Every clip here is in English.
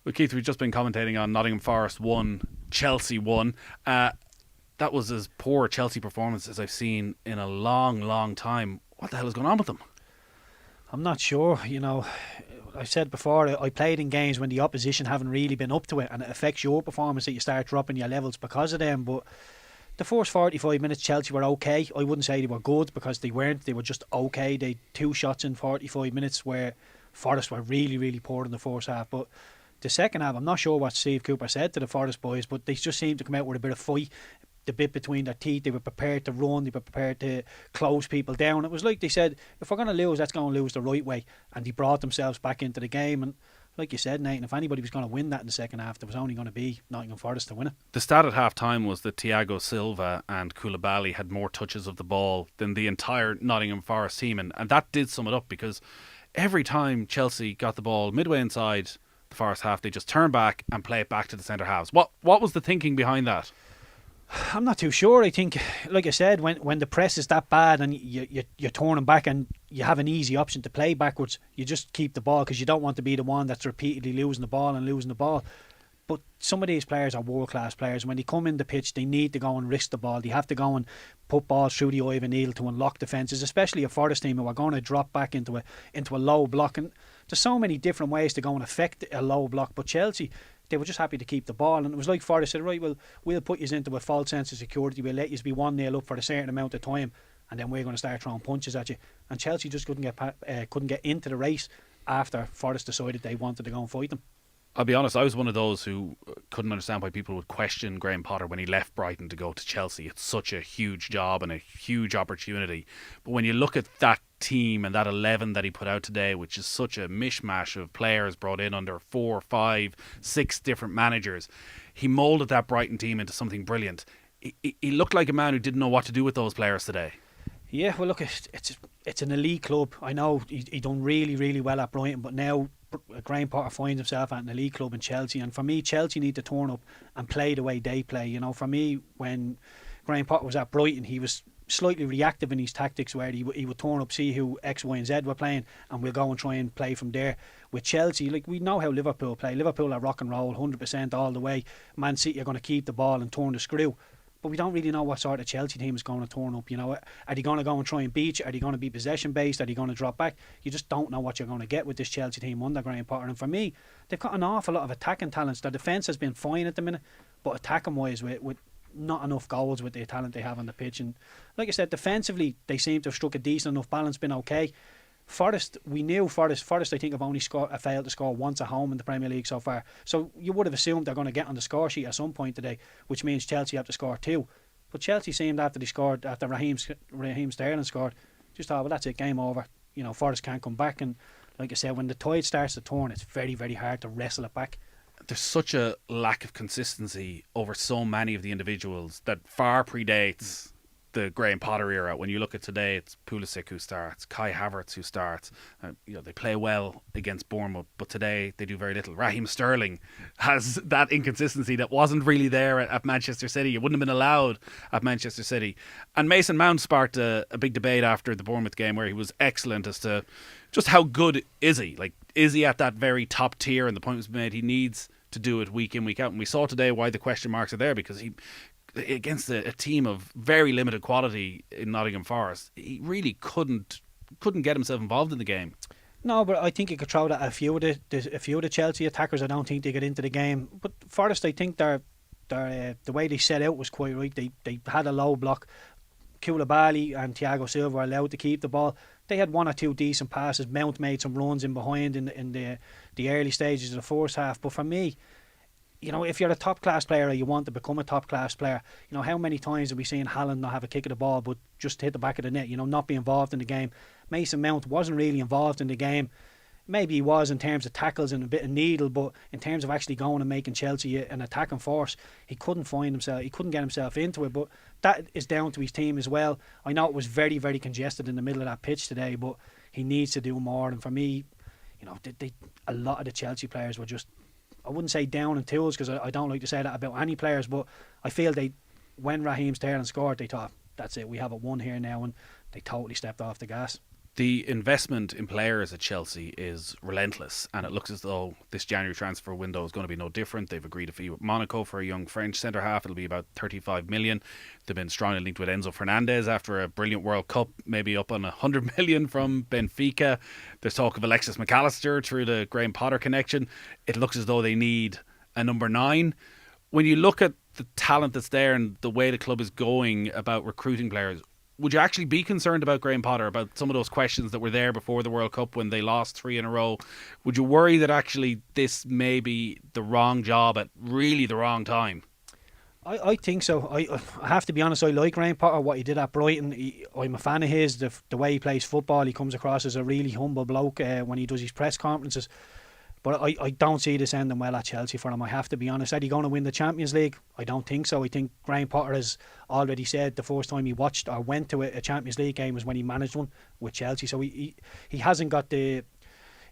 Well, Keith, we've just been commentating on Nottingham Forest 1, Chelsea 1. That was as poor a Chelsea performance as I've seen in a long, long time. What the hell is going on with them? I'm not sure. I said before, I played in games when the opposition haven't really been up to it, and it affects your performance that you start dropping your levels because of them. But the first 45 minutes, Chelsea were okay. I wouldn't say they were good because they weren't. They were just okay. They had 2 shots in 45 minutes where Forest were really, really poor in the first half. But the second half, I'm not sure what Steve Cooper said to the Forest boys, but they just seemed to come out with a bit of fight, the bit between their teeth. They were prepared to run, they were prepared to close people down. It was like they said, if we're going to lose, let's go and lose the right way. And they brought themselves back into the game. And like you said, Nathan, if anybody was going to win that in the second half, there was only going to be Nottingham Forest to win it. The stat at half time was that Thiago Silva and Koulibaly had more touches of the ball than the entire Nottingham Forest team. And that did sum it up, because every time Chelsea got the ball midway inside the Forest half, they just turn back and play it back to the centre halves. What was the thinking behind that? I'm not too sure. I think, like I said, when the press is that bad and you're turning back and you have an easy option to play backwards, you just keep the ball because you don't want to be the one that's repeatedly losing the ball. But some of these players are world-class players. When they come in the pitch, they need to go and risk the ball. They have to go and put balls through the eye of a needle to unlock defences, especially a Forest team who are going to drop back into a low block. And there's so many different ways to go and affect a low block. But Chelsea, they were just happy to keep the ball. And it was like Forest said, right, well, we'll put you into a false sense of security. We'll let you be 1-0 up for a certain amount of time, and then we're going to start throwing punches at you. And Chelsea just couldn't get into the race after Forest decided they wanted to go and fight them. I'll be honest, I was one of those who couldn't understand why people would question Graham Potter when he left Brighton to go to Chelsea. It's such a huge job and a huge opportunity. But when you look at that team and that 11 that he put out today, which is such a mishmash of players brought in under 4, 5, 6 different managers, he moulded that Brighton team into something brilliant. He looked like a man who didn't know what to do with those players today. Yeah, well, look, it's an elite club. I know he done really, really well at Brighton, but now Graham Potter finds himself at an elite club in Chelsea. And for me, Chelsea need to turn up and play the way they play. For me, when Graham Potter was at Brighton, he was slightly reactive in his tactics, where he would turn up, see who X, Y and Z were playing, and we'll go and try and play from there. With Chelsea, like, we know how Liverpool play. Liverpool are rock and roll 100% all the way. Man City are going to keep the ball and turn the screw. But we don't really know what sort of Chelsea team is going to turn up. Are they going to go and try and beat you? Are they going to be possession based? Are they going to drop back? You just don't know what you're going to get with this Chelsea team under Graham Potter. And for me, they've got an awful lot of attacking talents. Their defence has been fine at the minute, but attacking wise, with not enough goals with the talent they have on the pitch. And like I said, defensively, they seem to have struck a decent enough balance, been okay. Forest, we knew Forest I think have only failed to score once at home in the Premier League so far. So you would have assumed they're going to get on the score sheet at some point today, which means Chelsea have to score 2. But Chelsea seemed, after Raheem Sterling scored, just thought, well, that's it, game over. Forest can't come back. And like I said, when the tide starts to turn, it's very, very hard to wrestle it back. There's such a lack of consistency over so many of the individuals that far predates the Graham Potter era. When you look at today, it's Pulisic who starts, Kai Havertz who starts. They play well against Bournemouth, but today they do very little. Raheem Sterling has that inconsistency that wasn't really there at Manchester City. It wouldn't have been allowed at Manchester City. And Mason Mount sparked a big debate after the Bournemouth game, where he was excellent as to just how good is he? Like, is he at that very top tier? And the point was made, he needs to do it week in, week out. And we saw today why the question marks are there, because he, against a team of very limited quality in Nottingham Forest, he really couldn't get himself involved in the game. No, but I think you could throw that at a few of the Chelsea attackers. I don't think they get into the game. But Forest, I think the way they set out was quite right. They had a low block. Koulibaly and Thiago Silva were allowed to keep the ball. They had 1 or 2 decent passes. Mount made some runs in behind in the early stages of the first half. But for me, if you're a top class player or you want to become a top class player, how many times have we seen Haaland not have a kick of the ball but just hit the back of the net, not be involved in the game? Mason Mount wasn't really involved in the game. Maybe he was in terms of tackles and a bit of needle, but in terms of actually going and making Chelsea an attacking force, he couldn't get himself into it. But that is down to his team as well. I know it was very, very congested in the middle of that pitch today, but he needs to do more. And for me, a lot of the Chelsea players were just, I wouldn't say down in tools, because I don't like to say that about any players, but I feel when Raheem Sterling scored, they thought, that's it, we have it won here now, and they totally stepped off the gas. The investment in players at Chelsea is relentless, and it looks as though this January transfer window is going to be no different. They've agreed a fee with Monaco for a young French centre half. It'll be about 35 million. They've been strongly linked with Enzo Fernandez after a brilliant World Cup, maybe up on 100 million from Benfica. There's talk of Alexis McAllister through the Graham Potter connection. It looks as though they need a number 9. When you look at the talent that's there and the way the club is going about recruiting players, would you actually be concerned about Graham Potter, about some of those questions that were there before the World Cup when they lost 3 in a row? Would you worry that actually this may be the wrong job at really the wrong time? I think so. I have to be honest, I like Graham Potter, what he did at Brighton. I'm a fan of his, the way he plays football. He comes across as a really humble bloke when he does his press conferences. But I don't see this ending well at Chelsea for him, I have to be honest. Are he going to win the Champions League? I don't think so. I think Graham Potter has already said the first time he watched or went to a Champions League game was when he managed one with Chelsea. So he hasn't got the...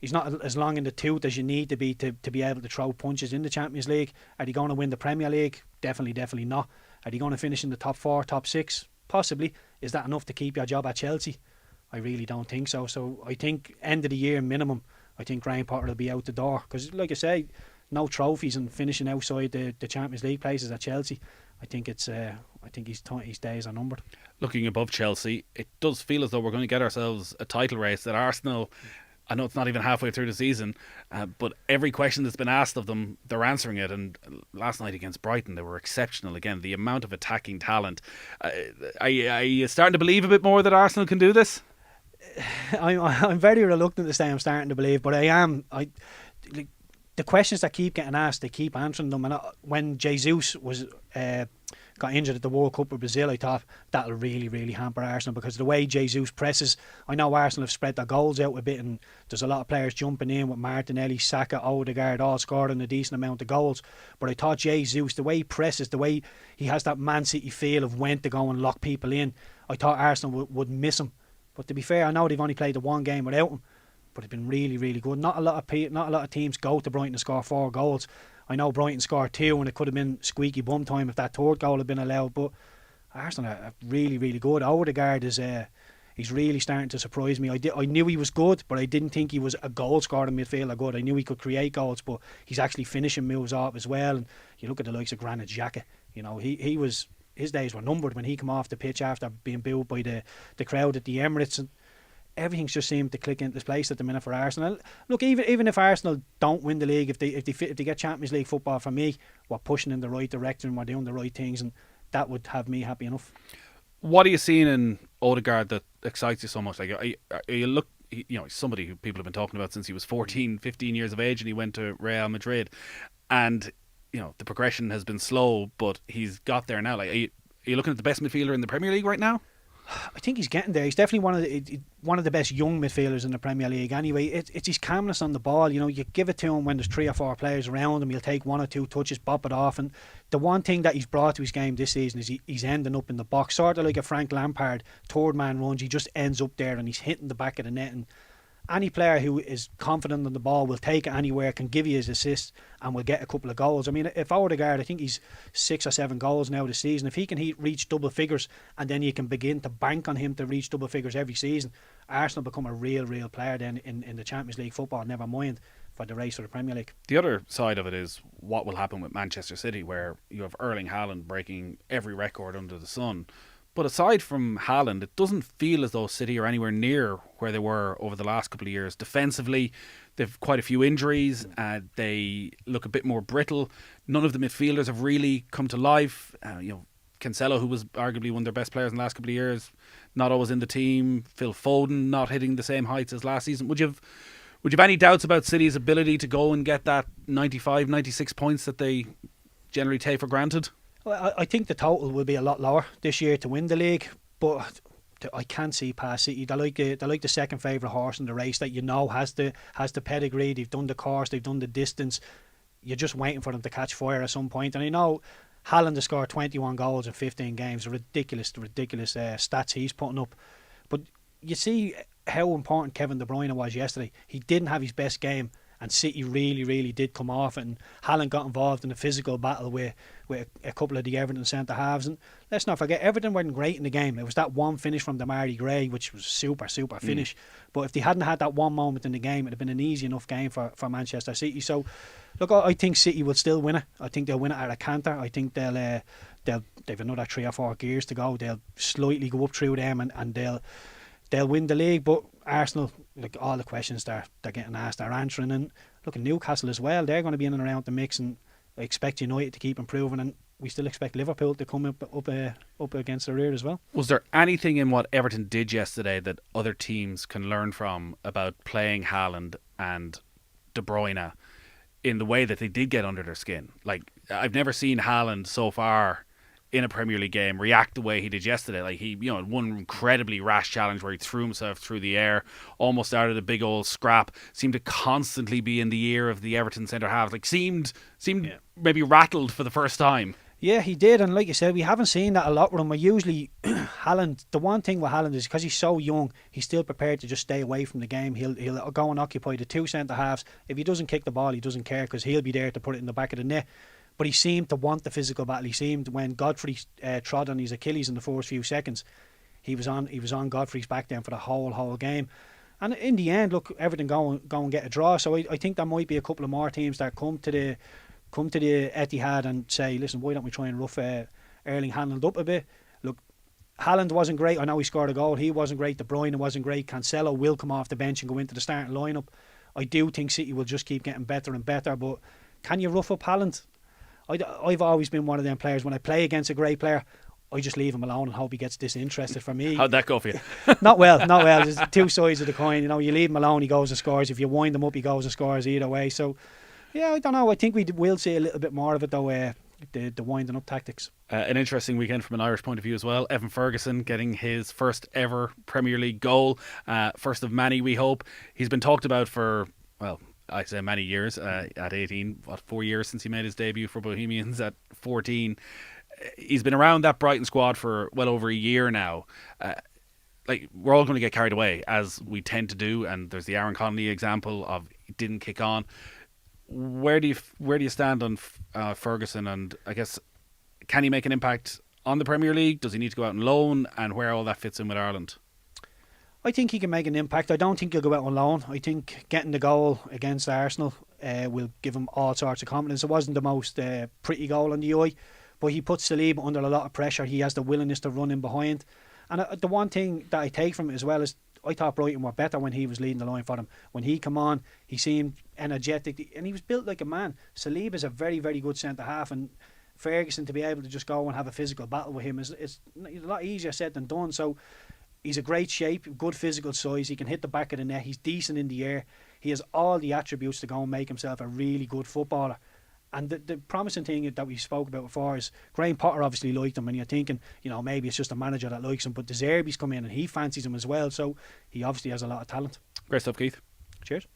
He's not as long in the tooth as you need to be able to throw punches in the Champions League. Are he going to win the Premier League? Definitely not. Are he going to finish in the top 4, top 6? Possibly. Is that enough to keep your job at Chelsea? I really don't think so. So I think end of the year minimum, I think Graham Potter will be out the door. Because like I say, no trophies and finishing outside the Champions League places at Chelsea. I think his days are numbered. Looking above Chelsea, it does feel as though we're going to get ourselves a title race that Arsenal... I know it's not even halfway through the season, but every question that's been asked of them, they're answering it. And last night against Brighton, they were exceptional again. The amount of attacking talent. Are you starting to believe a bit more that Arsenal can do this? I'm very reluctant to say I'm starting to believe, but I am. The questions that keep getting asked, they keep answering them. And when Jesus got injured at the World Cup with Brazil, I thought that'll really, really hamper Arsenal, because the way Jesus presses, I know Arsenal have spread their goals out a bit and there's a lot of players jumping in with Martinelli, Saka, Odegaard all scoring a decent amount of goals, but I thought Jesus, the way he presses, the way he has that Man City feel of when to go and lock people in, I thought Arsenal would miss him. But to be fair, I know they've only played the one game without him, but it's been really, really good. Not a lot of teams go to Brighton to score 4 goals. I know Brighton scored 2 and it could have been squeaky bum time if that third goal had been allowed, but Arsenal are really, really good. Odegaard is he's really starting to surprise me. I knew he was good, but I didn't think he was a goal scoring midfielder good. I knew he could create goals, but he's actually finishing moves off as well. And you look at the likes of Granit Xhaka, you know, his days were numbered when he came off the pitch after being booed by the crowd at the Emirates, and everything's just seemed to click into place at the minute for Arsenal. Look, even if Arsenal don't win the league, if they get Champions League football, for me, we're pushing in the right direction, we're doing the right things, and that would have me happy enough. What are you seeing in Odegaard that excites you so much? Like, somebody who people have been talking about since he was 14, 15 years of age, and he went to Real Madrid, and the progression has been slow, but he's got there now. Like, are you looking at the best midfielder in the Premier League right now? I think he's getting there. He's definitely one of the best young midfielders in the Premier League. Anyway, it's his calmness on the ball. You give it to him when there's 3 or 4 players around him. He'll take 1 or 2 touches, bop it off. And the one thing that he's brought to his game this season is he's ending up in the box, sort of like a Frank Lampard third man runs. He just ends up there and he's hitting the back of the net. And any player who is confident on the ball will take it anywhere, can give you his assist, and will get a couple of goals. I mean, if Odegaard, I think he's 6 or 7 goals now this season. If he can reach double figures, and then you can begin to bank on him to reach double figures every season, Arsenal become a real player then in the Champions League football, never mind for the race for the Premier League. The other side of it is what will happen with Manchester City, where you have Erling Haaland breaking every record under the sun. But aside from Haaland, it doesn't feel as though City are anywhere near where they were over the last couple of years. Defensively, they've quite a few injuries. They look a bit more brittle. None of the midfielders have really come to life. Cancelo, who was arguably one of their best players in the last couple of years, not always in the team. Phil Foden not hitting the same heights as last season. Would you have any doubts about City's ability to go and get that 95, 96 points that they generally take for granted? Well, I think the total will be a lot lower this year to win the league, but I can't see past City. They're like the second favourite horse in the race that has the pedigree. They've done the course, they've done the distance. You're just waiting for them to catch fire at some point. And I know Haaland has scored 21 goals in 15 games. Ridiculous stats he's putting up. But you see how important Kevin De Bruyne was yesterday. He didn't have his best game, and City really did come off it, and Haaland got involved in a physical battle with a couple of the Everton centre halves. And let's not forget, Everton weren't great in the game. It was that one finish from Damari Gray, which was super finish. But if they hadn't had that one moment in the game, it'd have been an easy enough game for Manchester City. So look, I think City will still win it. I think they'll win it at a canter. I think they've another 3 or 4 gears to go. They'll slightly go up through them, and they'll win the league. But Arsenal, like, all the questions they're getting asked, they're answering. And look, at Newcastle as well, they're going to be in and around the mix, and I expect United to keep improving, and we still expect Liverpool to come up against the rear as well. Was there anything in what Everton did yesterday that other teams can learn from about playing Haaland and De Bruyne in the way that they did get under their skin? Like, I've never seen Haaland so far in a Premier League game react the way he did yesterday. Like, he, had one incredibly rash challenge where he threw himself through the air, almost started a big old scrap, seemed to constantly be in the ear of the Everton centre half. Like, seemed maybe rattled for the first time. Yeah, he did, and like you said, we haven't seen that a lot with him. Usually, Haaland, the one thing with Haaland is because he's so young, he's still prepared to just stay away from the game. He'll go and occupy the 2 centre halves. If he doesn't kick the ball, he doesn't care, because he'll be there to put it in the back of the net. But he seemed to want the physical battle. He seemed, when Godfrey trod on his Achilles in the first few seconds, he was on Godfrey's back then for the whole game. And in the end, look, Everton go and get a draw. So I think there might be a couple of more teams that come to the Etihad and say, listen, why don't we try and rough Erling Haaland up a bit? Look, Haaland wasn't great. I know he scored a goal. He wasn't great. De Bruyne wasn't great. Cancelo will come off the bench and go into the starting lineup. I do think City will just keep getting better and better. But can you rough up Haaland? I've always been one of them players. When I play against a great player, I just leave him alone and hope he gets disinterested. For me, how'd that go for you? Not well. There's 2 sides of the coin. You leave him alone, he goes and scores. If you wind him up, he goes and scores either way. So, yeah, I don't know. I think we will see a little bit more of it, though, the winding up tactics. An interesting weekend from an Irish point of view as well. Evan Ferguson getting his first ever Premier League goal. First of many, we hope. He's been talked about for, well, I say many years. At 18, 4 years since he made his debut for Bohemians at 14. He's been around that Brighton squad for well over a year now. We're all going to get carried away, as we tend to do, and there's the Aaron Connolly example of he didn't kick on. Where do you stand on Ferguson, and I guess, can he make an impact on the Premier League? Does he need to go out on loan, and where all that fits in with Ireland? I think he can make an impact. I don't think he'll go out on loan. I think getting the goal against Arsenal will give him all sorts of confidence. It wasn't the most pretty goal on the eye, but he puts Saliba under a lot of pressure. He has the willingness to run in behind. And the one thing that I take from it as well is, I thought Brighton were better when he was leading the line for them. When he came on, he seemed energetic, and he was built like a man. Saliba's a very good centre half, and Ferguson, to be able to just go and have a physical battle with him is a lot easier said than done. So he's a great shape, good physical size. He can hit the back of the net. He's decent in the air. He has all the attributes to go and make himself a really good footballer. And the promising thing that we spoke about before is Graham Potter obviously liked him, and you're thinking, maybe it's just a manager that likes him, but De Zerbi's come in and he fancies him as well, so he obviously has a lot of talent. Great stuff, Keith. Cheers.